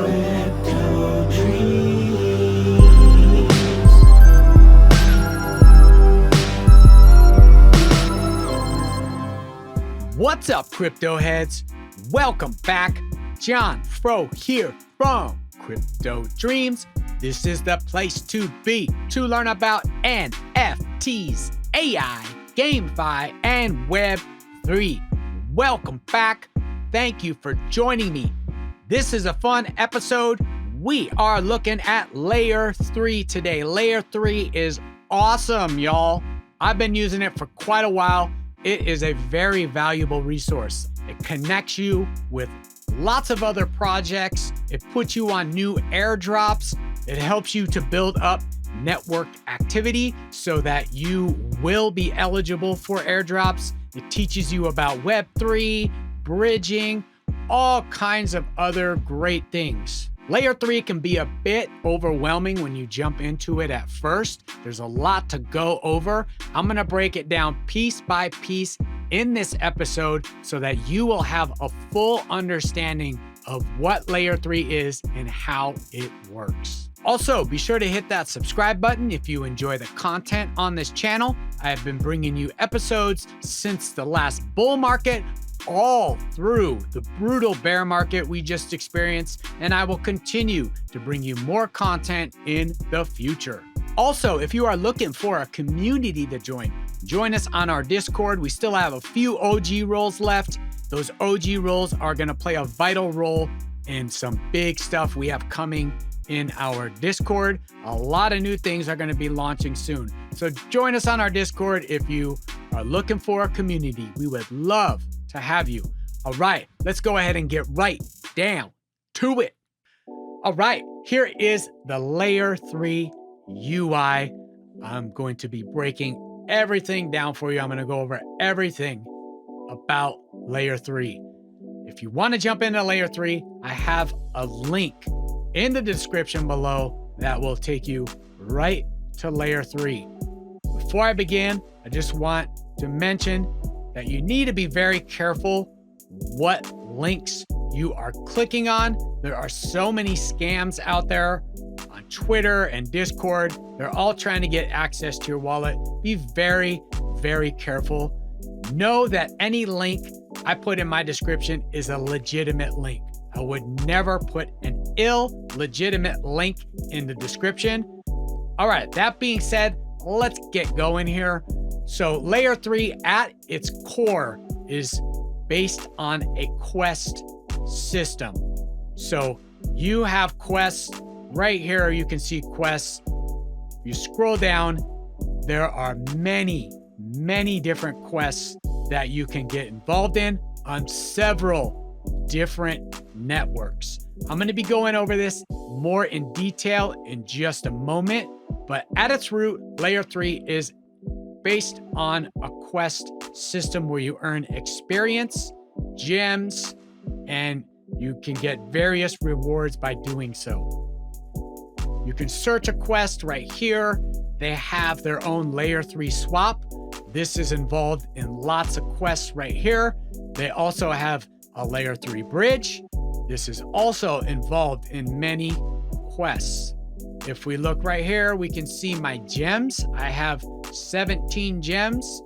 Crypto Dreams. What's up, crypto heads? Welcome back. John Fro here from Crypto Dreams. This is the place to be to learn about NFTs, AI, GameFi, and Web3. Welcome back. Thank you for joining me. This is a fun episode. We are looking at Layer 3 today. Layer 3 is awesome, y'all. I've been using it for quite a while. It is a very valuable resource. It connects you with lots of other projects. It puts you on new airdrops. It helps you to build up network activity so that you will be eligible for airdrops. It teaches you about Web3, bridging, all kinds of other great things. Layer 3 can be a bit overwhelming when you jump into it at first. There's a lot to go over. I'm gonna break it down piece by piece in this episode so that you will have a full understanding of what Layer 3 is and how it works. Also, be sure to hit that subscribe button if you enjoy the content on this channel. I have been bringing you episodes since the last bull market, all through the brutal bear market we just experienced, and I will continue to bring you more content in the future. Also, if you are looking for a community to join us on our Discord. We still have a few OG roles left. Those OG roles are going to play a vital role in some big stuff we have coming in our Discord. A lot of new things are going to be launching soon. So join us on our Discord if you are looking for a community. We would love to have you. All right, let's go ahead and get right down to it. All right, here is the Layer 3 UI. I'm going to be breaking everything down for you. I'm going to go over everything about Layer 3. If you want to jump into Layer 3, I have a link in the description below that will take you right to Layer 3. Before I begin, I just want to mention that you need to be very careful what links you are clicking on. There are so many scams out there on Twitter and Discord. They're all trying to get access to your wallet. Be very, very careful. Know that any link I put in my description is a legitimate link. I would never put an illegitimate link in the description. All right, that being said, let's get going here. So Layer 3 at its core is based on a quest system. So you have quests right here. You can see quests. You scroll down, there are many different quests that you can get involved in on several different networks. I'm going to be going over this more in detail in just a moment, but at its root, Layer 3 is based on a quest system where you earn experience, gems, and you can get various rewards by doing so. You can search a quest right here. They have their own Layer 3 swap. This is involved in lots of quests right here. They also have a Layer 3 bridge. This is also involved in many quests. If we look right here, we can see my gems. I have 17 gems.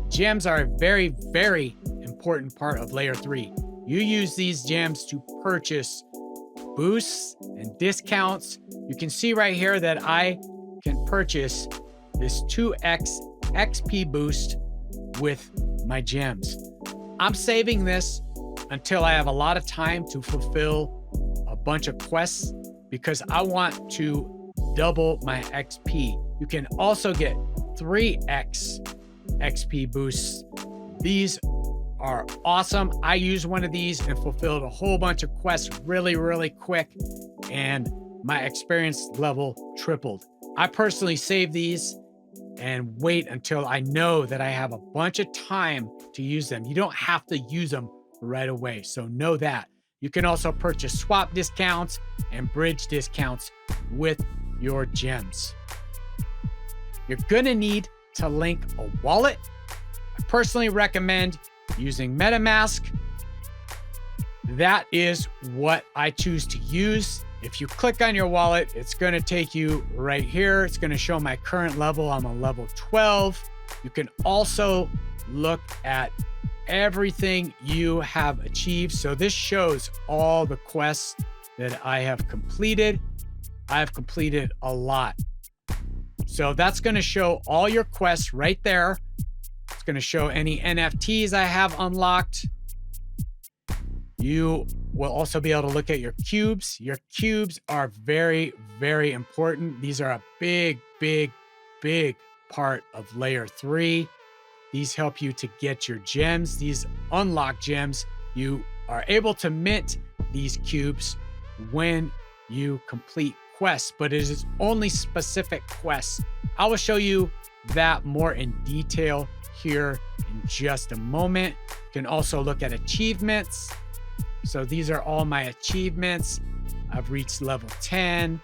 Gems are a very, very important part of Layer 3. You use these gems to purchase boosts and discounts. You can see right here that I can purchase this 2x XP boost with my gems. I'm saving this until I have a lot of time to fulfill a bunch of quests because I want to double my XP. You can also get 3x XP boosts. These are awesome. I used one of these and fulfilled a whole bunch of quests really quick, and my experience level tripled. I personally save these and wait until I know that I have a bunch of time to use them. You don't have to use them right away, so know that. You can also purchase swap discounts and bridge discounts with your gems. You're gonna need to link a wallet. I personally recommend using MetaMask. that is what I choose to use. If you click on your wallet, it's going to take you right here. It's going to show my current level. I'm on level 12. You can also look at everything you have achieved. So this shows all the quests that I have completed. I have completed a lot. So that's going to show all your quests right there. It's going to show any NFTs I have unlocked. You will also be able to look at your cubes. Your cubes are very, very important. These are a big, big, big part of layer 3. These help you to get your gems. These unlock gems. You are able to mint these cubes when you complete quests, but it is only specific quests. I will show you that more in detail here in just a moment. You can also look at achievements. So these are all my achievements. I've reached level 10.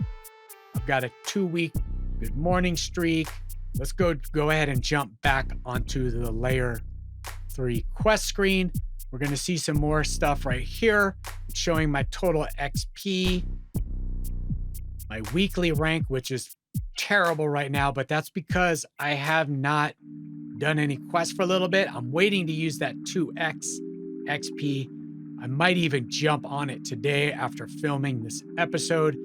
I've got a 2-week good morning streak. Let's go ahead and jump back onto the layer 3 quest screen. We're going to see some more stuff right here. It's showing my total XP, my weekly rank, which is terrible right now, but that's because I have not done any quests for a little bit. I'm waiting to use that 2x XP. I might even jump on it today after filming this episode.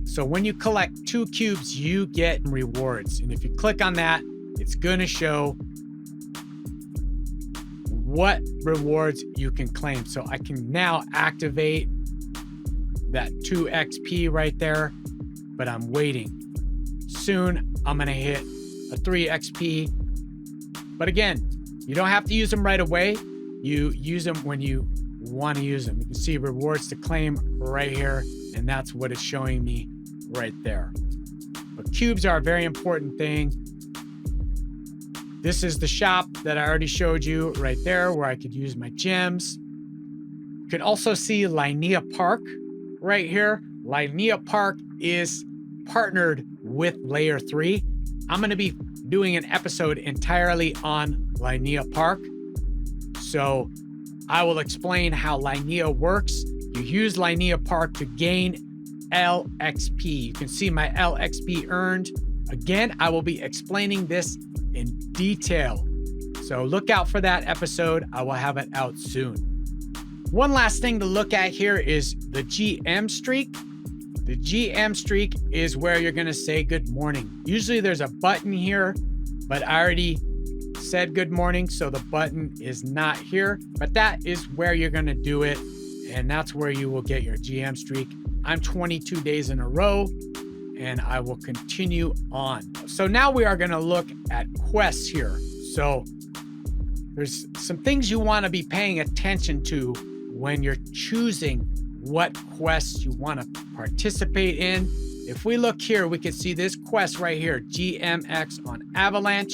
So when you collect 2 cubes, you get rewards. And if you click on that, it's going to show what rewards you can claim. So I can now activate that 2 XP right there, but I'm waiting. Soon, I'm going to hit a 3 XP. But again, you don't have to use them right away. You use them when you want to use them. You can see rewards to claim right here, and that's what it's showing me right there. But cubes are a very important thing. This is the shop that I already showed you right there where I could use my gems. You can also see Linea Park right here. Linea Park is partnered with Layer 3. I'm going to be doing an episode entirely on Linea Park. So I will explain how Linea works. You use Linea Park to gain LXP. You can see my LXP earned. Again, I will be explaining this in detail. So look out for that episode. I will have it out soon. One last thing to look at here is the GM streak. The GM streak is where you're going to say good morning. Usually there's a button here, but I already said good morning, so the button is not here, but that is where you're going to do it, and that's where you will get your GM streak. I'm 22 days in a row, and I will continue on. So now we are going to look at quests here. So there's some things you want to be paying attention to when you're choosing what quests you want to participate in. If we look here, we can see this quest right here, GMX on Avalanche.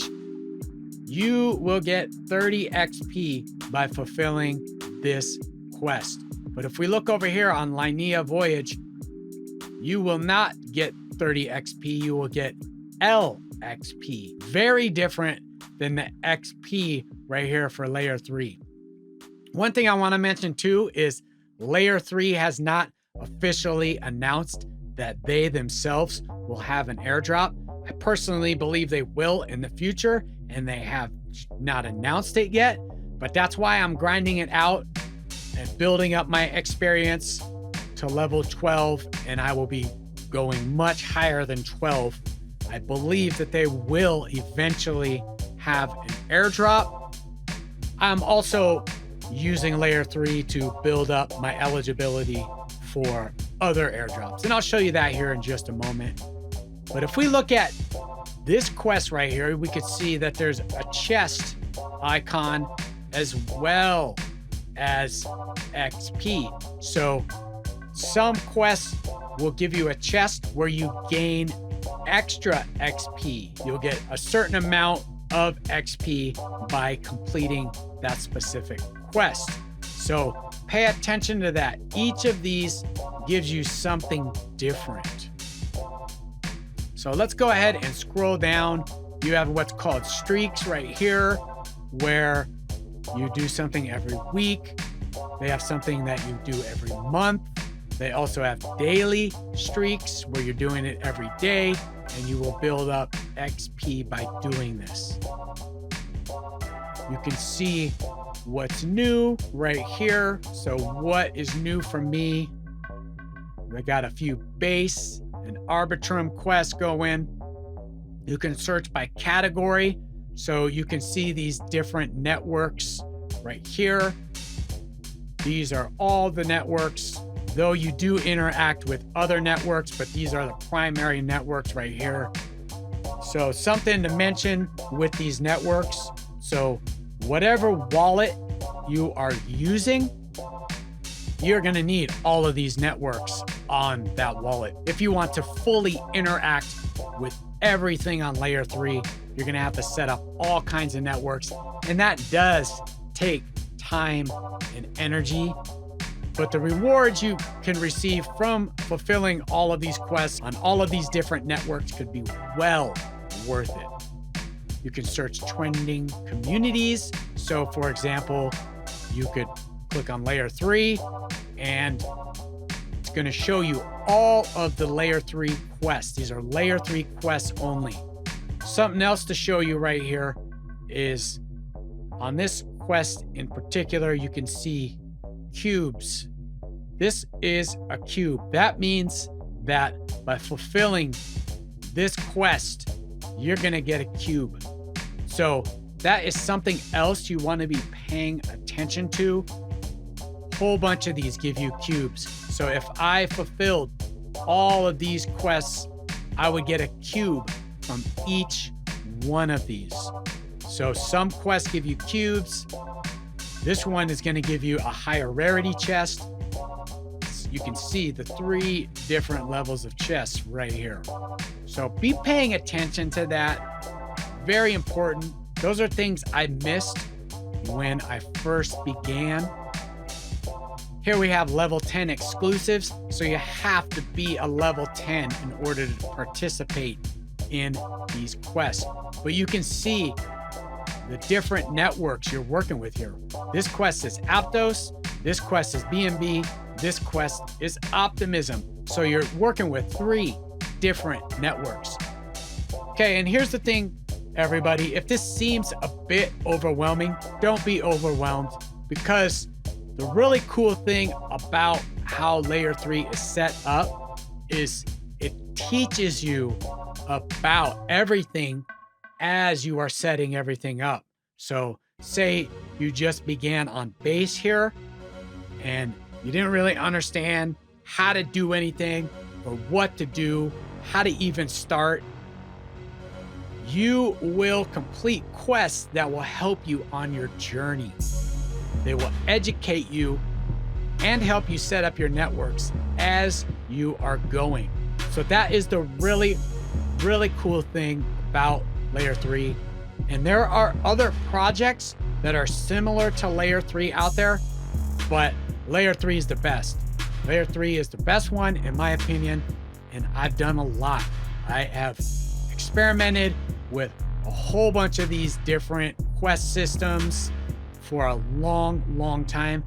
You will get 30 XP by fulfilling this quest. But if we look over here on Linea Voyage, you will not get 30 XP, you will get LXP. Very different than the XP right here for Layer 3. One thing I want to mention too is Layer 3 has not officially announced that they themselves will have an airdrop. I personally believe they will in the future, and they have not announced it yet, but that's why I'm grinding it out and building up my experience to level 12, and I will be going much higher than 12. I believe that they will eventually have an airdrop. I'm also using Layer 3 to build up my eligibility for other airdrops, and I'll show you that here in just a moment. But if we look at this quest right here, we could see that there's a chest icon as well as XP. So some quests will give you a chest where you gain extra XP. You'll get a certain amount of XP by completing that specific quest. So pay attention to that. Each of these gives you something different. So let's go ahead and scroll down. You have what's called streaks right here, where you do something every week. They have something that you do every month. They also have daily streaks where you're doing it every day, and you will build up XP by doing this. You can see what's new right here. So what is new for me? I got a few base and Arbitrum quests going. You can search by category. So you can see these different networks right here. These are all the networks, though you do interact with other networks, but these are the primary networks right here. So something to mention with these networks. So whatever wallet you are using, you're going to need all of these networks on that wallet. If you want to fully interact with everything on layer 3, you're going to have to set up all kinds of networks. And that does take time and energy. But the rewards you can receive from fulfilling all of these quests on all of these different networks could be well worth it. You can search trending communities. So for example, you could click on layer 3 and it's going to show you all of the layer 3 quests. These are layer 3 quests only. Something else to show you right here is on this quest in particular, you can see cubes. This is a cube. That means that by fulfilling this quest, you're going to get a cube. So that is something else you want to be paying attention to. A whole bunch of these give you cubes. So if I fulfilled all of these quests, I would get a cube from each one of these. So some quests give you cubes. This one is going to give you a higher rarity chest. You can see the 3 different levels of chests right here. So be paying attention to that. Very important. Those are things I missed when I first began. Here we have level 10 exclusives. So you have to be a level 10 in order to participate in these quests. But you can see the different networks you're working with here. This quest is Aptos. This quest is BNB. This quest is Optimism. So you're working with 3 different networks. Okay, and here's the thing, everybody. If this seems a bit overwhelming, don't be overwhelmed, because the really cool thing about how layer 3 is set up is it teaches you about everything as you are setting everything up. So say you just began on base here and you didn't really understand how to do anything or what to do, how to even start. You will complete quests that will help you on your journey. They will educate you and help you set up your networks as you are going. So that is the really, really cool thing about layer 3. And there are other projects that are similar to layer 3 out there, but layer 3 is the best. Layer 3 is the best one in my opinion, and I've done a lot. I have experimented with a whole bunch of these different quest systems for a long time.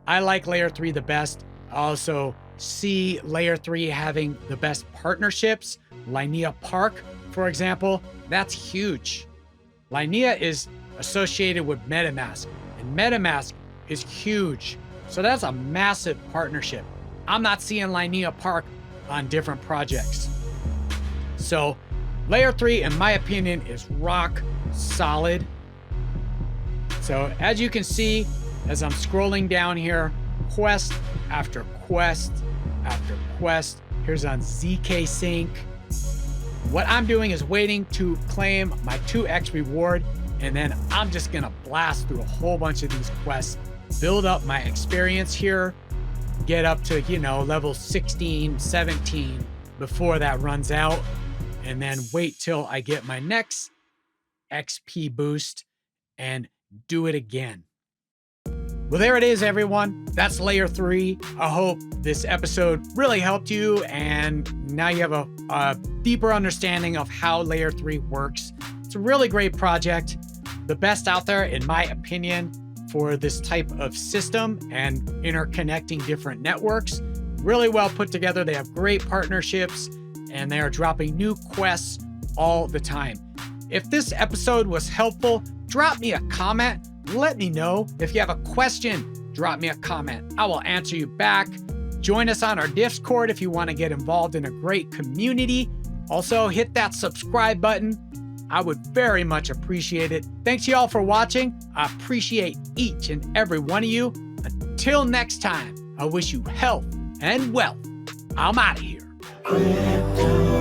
I like layer 3 the best. I also see layer 3 having the best partnerships. Linea Park, for example, that's huge. Linea is associated with MetaMask, and MetaMask is huge. So that's a massive partnership. I'm not seeing Linea Park on different projects. So layer 3, in my opinion, is rock solid. So as you can see, as I'm scrolling down here, quest after quest after quest. Here's on ZK Sync. What I'm doing is waiting to claim my 2x reward, and then I'm just gonna blast through a whole bunch of these quests, build up my experience here, get up to, level 16, 17 before that runs out, and then wait till I get my next XP boost and do it again. Well, there it is, everyone. That's layer 3. I hope this episode really helped you, and now you have a deeper understanding of how layer 3 works. It's a really great project. The best out there, in my opinion, for this type of system and interconnecting different networks. Really well put together. They have great partnerships and they are dropping new quests all the time. If this episode was helpful, drop me a comment. Let me know. If you have a question, drop me a comment. I will answer you back. Join us on our Discord if you want to get involved in a great community. Also, hit that subscribe button. I would very much appreciate it. Thanks y'all for watching. I appreciate each and every one of you. Until next time, I wish you health and wealth. I'm out of here.